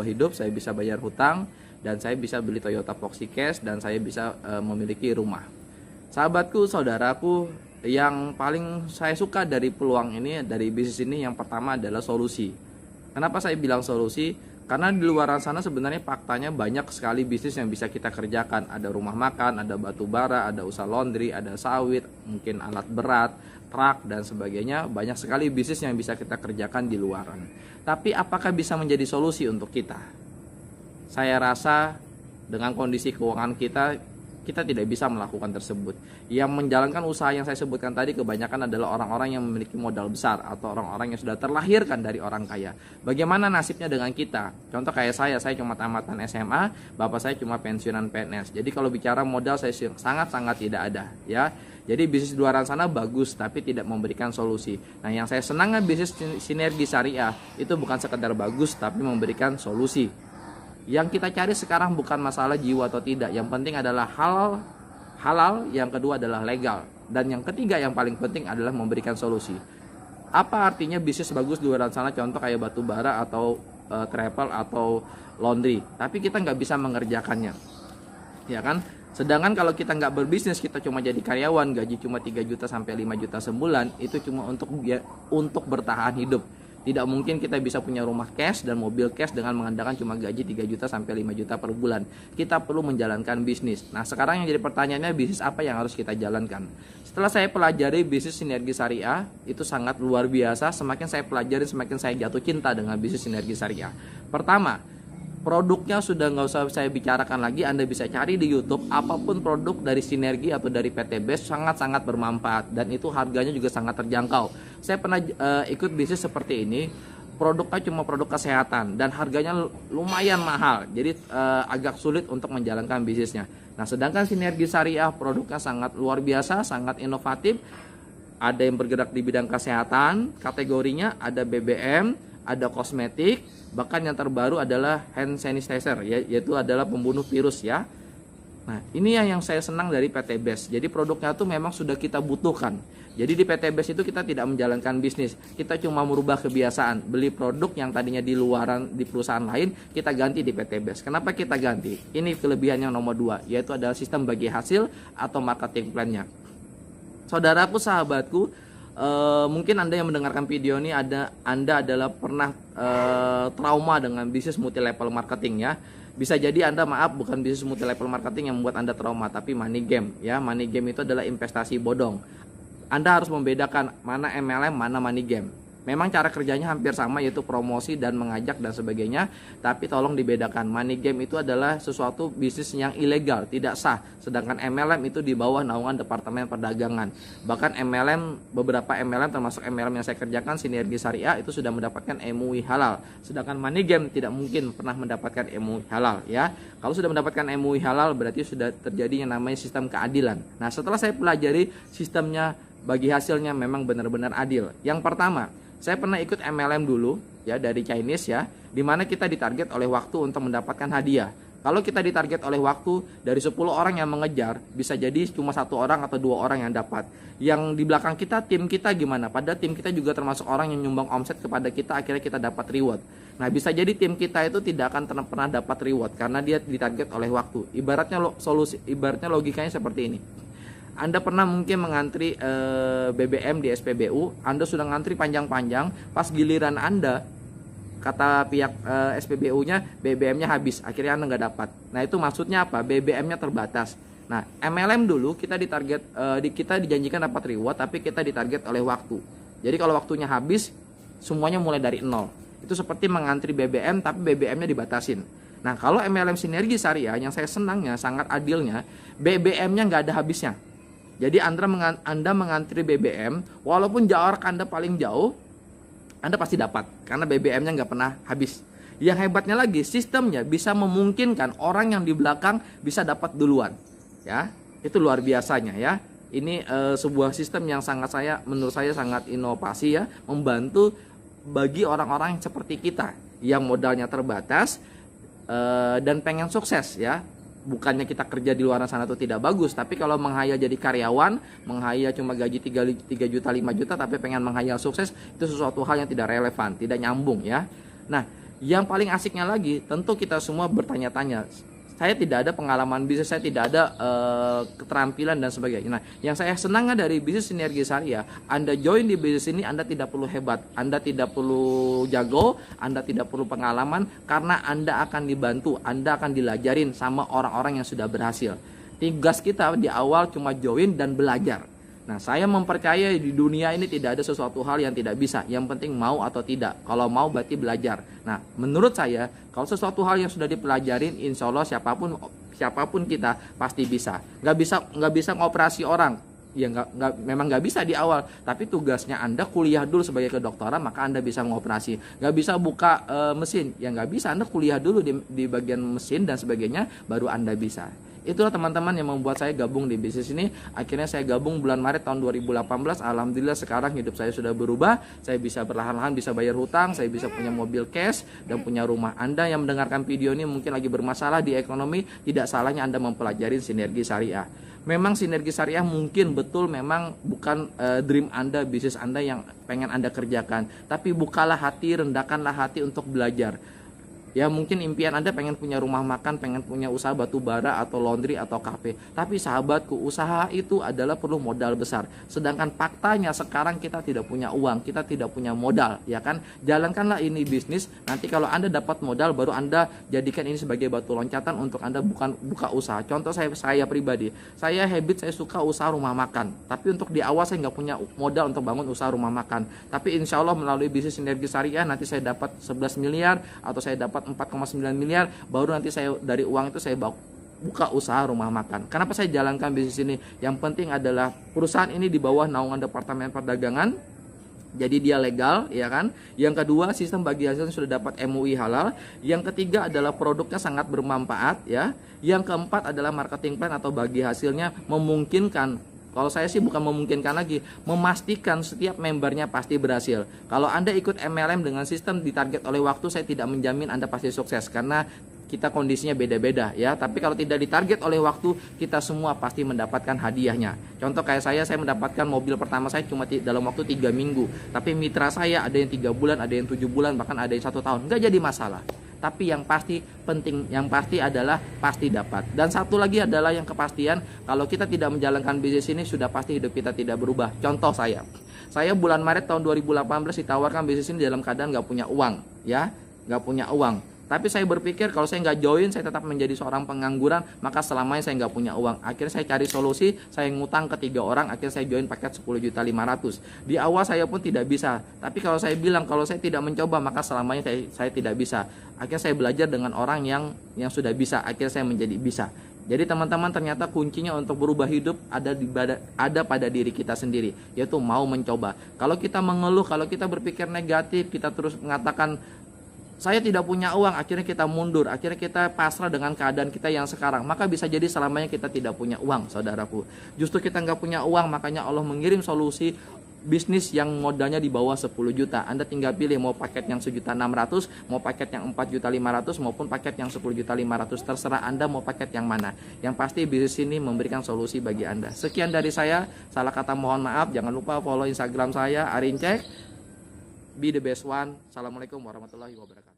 hidup, saya bisa bayar hutang, dan saya bisa beli Toyota Proxy Cash, dan saya bisa memiliki rumah. Sahabatku, saudaraku, yang paling saya suka dari peluang ini, dari bisnis ini, yang pertama adalah solusi. Kenapa saya bilang solusi? Karena di luar sana sebenarnya faktanya banyak sekali bisnis yang bisa kita kerjakan. Ada rumah makan, ada batu bara, ada usaha laundry, ada sawit, mungkin alat berat, truk, dan sebagainya. Banyak sekali bisnis yang bisa kita kerjakan di luaran. Tapi apakah bisa menjadi solusi untuk kita? Saya rasa dengan kondisi keuangan kita tidak bisa melakukan tersebut. Yang menjalankan usaha yang saya sebutkan tadi kebanyakan adalah orang-orang yang memiliki modal besar atau orang-orang yang sudah terlahirkan dari orang kaya. Bagaimana nasibnya dengan kita? Contoh kayak saya cuma tamatan SMA, bapak saya cuma pensiunan PNS. Jadi kalau bicara modal saya sangat-sangat tidak ada, ya. Jadi bisnis di luar sana bagus tapi tidak memberikan solusi. Nah, yang saya senangnya bisnis sinergi syariah itu bukan sekedar bagus tapi memberikan solusi. Yang kita cari sekarang bukan masalah jiwa atau tidak. Yang penting adalah halal, yang kedua adalah legal. Dan yang ketiga yang paling penting adalah memberikan solusi. Apa artinya bisnis bagus di luar sana, contoh kayak batu bara atau travel atau laundry, tapi kita nggak bisa mengerjakannya, ya kan? Sedangkan kalau kita nggak berbisnis, kita cuma jadi karyawan, gaji cuma 3 juta sampai 5 juta sebulan, itu cuma untuk bertahan hidup. Tidak mungkin kita bisa punya rumah cash dan mobil cash dengan mengandalkan cuma gaji 3 juta sampai 5 juta per bulan. Kita perlu menjalankan bisnis. Nah, sekarang yang jadi pertanyaannya, bisnis apa yang harus kita jalankan? Setelah saya pelajari bisnis sinergi syariah, itu sangat luar biasa. Semakin saya pelajari, semakin saya jatuh cinta dengan bisnis sinergi syariah. Pertama, produknya sudah nggak usah saya bicarakan lagi. Anda bisa cari di YouTube, apapun produk dari Sinergi atau dari PT Best sangat-sangat bermanfaat, dan itu harganya juga sangat terjangkau. Saya pernah ikut bisnis seperti ini, produknya cuma produk kesehatan dan harganya lumayan mahal, jadi agak sulit untuk menjalankan bisnisnya. Nah, sedangkan Sinergi Syariah produknya sangat luar biasa, sangat inovatif. Ada yang bergerak di bidang kesehatan, kategorinya ada BBM, ada kosmetik, bahkan yang terbaru adalah hand sanitizer, yaitu adalah pembunuh virus, ya. Nah, ini yang saya senang dari PT Best. Jadi produknya itu memang sudah kita butuhkan. Jadi di PT Best itu kita tidak menjalankan bisnis, kita cuma merubah kebiasaan. Beli produk yang tadinya di luaran di perusahaan lain, kita ganti di PT Best. Kenapa kita ganti? Ini kelebihan yang nomor 2, yaitu adalah sistem bagi hasil atau marketing plan-nya. Saudaraku, sahabatku, mungkin Anda yang mendengarkan video ini Anda adalah pernah trauma dengan bisnis multi level marketing, ya. Bisa jadi Anda, bukan bisnis multi level marketing yang membuat Anda trauma, tapi money game, ya. Money game itu adalah investasi bodong. Anda harus membedakan mana MLM, mana money game. Memang cara kerjanya hampir sama, yaitu promosi dan mengajak dan sebagainya, tapi tolong dibedakan. Money game itu adalah sesuatu bisnis yang ilegal, tidak sah. Sedangkan MLM itu di bawah naungan Departemen Perdagangan. Bahkan beberapa MLM termasuk MLM yang saya kerjakan, Sinergi Syariah, itu sudah mendapatkan MUI halal. Sedangkan money game tidak mungkin pernah mendapatkan MUI halal, ya. Kalau sudah mendapatkan MUI halal berarti sudah terjadi yang namanya sistem keadilan. Nah, setelah saya pelajari sistemnya, bagi hasilnya memang benar-benar adil. Yang pertama, saya pernah ikut MLM dulu, ya, dari Chinese, ya, dimana kita ditarget oleh waktu untuk mendapatkan hadiah. Kalau kita ditarget oleh waktu, dari 10 orang yang mengejar, bisa jadi cuma 1 orang atau 2 orang yang dapat. Yang di belakang kita, tim kita gimana? Padahal tim kita juga termasuk orang yang nyumbang omset kepada kita, akhirnya kita dapat reward. Nah, bisa jadi tim kita itu tidak akan pernah dapat reward karena dia ditarget oleh waktu. Ibaratnya logikanya seperti ini. Anda pernah mungkin mengantri BBM di SPBU, Anda sudah ngantri panjang-panjang, pas giliran Anda, kata pihak SPBU-nya, BBM-nya habis, akhirnya Anda nggak dapat. Nah, itu maksudnya apa? BBM-nya terbatas. Nah, MLM dulu kita kita dijanjikan dapat reward, tapi kita ditarget oleh waktu. Jadi kalau waktunya habis, semuanya mulai dari nol. Itu seperti mengantri BBM, tapi BBM-nya dibatasin. Nah, kalau MLM Sinergi Syariah, yang saya senangnya, sangat adilnya, BBM-nya nggak ada habisnya. Jadi Anda mengantri BBM, walaupun jarak Anda paling jauh, Anda pasti dapat, karena BBM-nya nggak pernah habis. Yang hebatnya lagi, sistemnya bisa memungkinkan orang yang di belakang bisa dapat duluan, ya. Itu luar biasanya, ya. Ini sebuah sistem yang menurut saya sangat inovasi, ya, membantu bagi orang-orang yang seperti kita, yang modalnya terbatas dan pengen sukses, ya. Bukannya kita kerja di luar sana itu tidak bagus, tapi kalau menghayal jadi karyawan, menghayal cuma gaji 3 juta 5 juta tapi pengen menghayal sukses, itu sesuatu hal yang tidak relevan, tidak nyambung, ya. Nah, Yang paling asiknya lagi, tentu kita semua bertanya-tanya. Saya tidak ada pengalaman bisnis, saya tidak ada keterampilan dan sebagainya. Nah, yang saya senangnya dari bisnis Sinergi Syariah, Anda join di bisnis ini, Anda tidak perlu hebat, Anda tidak perlu jago, Anda tidak perlu pengalaman, karena Anda akan dibantu, Anda akan dilajarin sama orang-orang yang sudah berhasil. Tugas kita di awal cuma join dan belajar. Nah, saya mempercayai di dunia ini tidak ada sesuatu hal yang tidak bisa. Yang penting mau atau tidak. Kalau mau berarti belajar. Nah, menurut saya, kalau sesuatu hal yang sudah dipelajarin, insya Allah siapapun kita pasti bisa. Nggak bisa ngoperasi orang. Ya memang nggak bisa di awal. Tapi tugasnya Anda kuliah dulu sebagai kedokteran, maka Anda bisa mengoperasi. Nggak bisa buka mesin. Ya nggak bisa. Anda kuliah dulu di bagian mesin dan sebagainya, baru Anda bisa. Itulah teman-teman yang membuat saya gabung di bisnis ini. Akhirnya saya gabung bulan Maret tahun 2018. Alhamdulillah sekarang hidup saya sudah berubah. Saya bisa perlahan-lahan bisa bayar hutang, saya bisa punya mobil cash dan punya rumah. Anda yang mendengarkan video ini mungkin lagi bermasalah di ekonomi, tidak salahnya Anda mempelajari Sinergi Syariah. Memang Sinergi Syariah mungkin betul memang bukan dream Anda, bisnis Anda yang pengen Anda kerjakan. Tapi bukalah hati, rendahkanlah hati untuk belajar. Ya mungkin impian Anda pengen punya rumah makan, pengen punya usaha batu bara atau laundry atau kafe. Tapi sahabatku, usaha itu adalah perlu modal besar. Sedangkan faktanya sekarang kita tidak punya uang, kita tidak punya modal, ya kan? Jalankanlah ini bisnis. Nanti kalau Anda dapat modal, baru Anda jadikan ini sebagai batu loncatan untuk Anda buka usaha. Contoh saya pribadi, saya saya suka usaha rumah makan. Tapi untuk di awal saya nggak punya modal untuk bangun usaha rumah makan. Tapi insya Allah melalui bisnis Sinergi Syariah nanti saya dapat 11 miliar atau saya dapat 4,9 miliar, baru nanti saya dari uang itu saya buka usaha rumah makan. Kenapa saya jalankan bisnis ini? Yang penting adalah perusahaan ini di bawah naungan Departemen Perdagangan, jadi dia legal, ya kan? Yang kedua, sistem bagi hasil sudah dapat MUI halal. Yang ketiga adalah produknya sangat bermanfaat, ya. Yang keempat adalah marketing plan atau bagi hasilnya memungkinkan. Kalau saya sih bukan memungkinkan lagi, memastikan setiap membernya pasti berhasil. Kalau Anda ikut MLM dengan sistem ditarget oleh waktu, saya tidak menjamin Anda pasti sukses karena kita kondisinya beda-beda, ya. Tapi kalau tidak ditarget oleh waktu, kita semua pasti mendapatkan hadiahnya. Contoh kayak saya mendapatkan mobil pertama saya cuma dalam waktu 3 minggu. Tapi mitra saya ada yang 3 bulan, ada yang 7 bulan, bahkan ada yang 1 tahun. Nggak jadi masalah. Tapi yang pasti penting, yang pasti adalah pasti dapat. Dan satu lagi adalah yang kepastian, kalau kita tidak menjalankan bisnis ini sudah pasti hidup kita tidak berubah. Contoh saya bulan Maret tahun 2018 ditawarkan bisnis ini dalam keadaan nggak punya uang, ya, nggak punya uang. Tapi saya berpikir kalau saya nggak join, saya tetap menjadi seorang pengangguran, maka selamanya saya nggak punya uang. Akhirnya saya cari solusi, saya ngutang ke 3 orang, akhirnya saya join paket 10.500.000. Di awal saya pun tidak bisa, tapi kalau saya bilang kalau saya tidak mencoba, maka selamanya saya tidak bisa. Akhirnya saya belajar dengan orang yang sudah bisa, akhirnya saya menjadi bisa. Jadi teman-teman, ternyata kuncinya untuk berubah hidup ada pada diri kita sendiri, yaitu mau mencoba. Kalau kita mengeluh, kalau kita berpikir negatif, kita terus mengatakan saya tidak punya uang, akhirnya kita mundur, akhirnya kita pasrah dengan keadaan kita yang sekarang, maka bisa jadi selamanya kita tidak punya uang, saudaraku. Justru kita nggak punya uang, makanya Allah mengirim solusi bisnis yang modalnya di bawah 10 juta. Anda tinggal pilih mau paket yang 1.600.000, mau paket yang 4.500.000, maupun paket yang 10.500.000. Terserah Anda mau paket yang mana. Yang pasti bisnis ini memberikan solusi bagi Anda. Sekian dari saya, salah kata mohon maaf. Jangan lupa follow Instagram saya, Arincek. Be the best one. Assalamualaikum warahmatullahi wabarakatuh.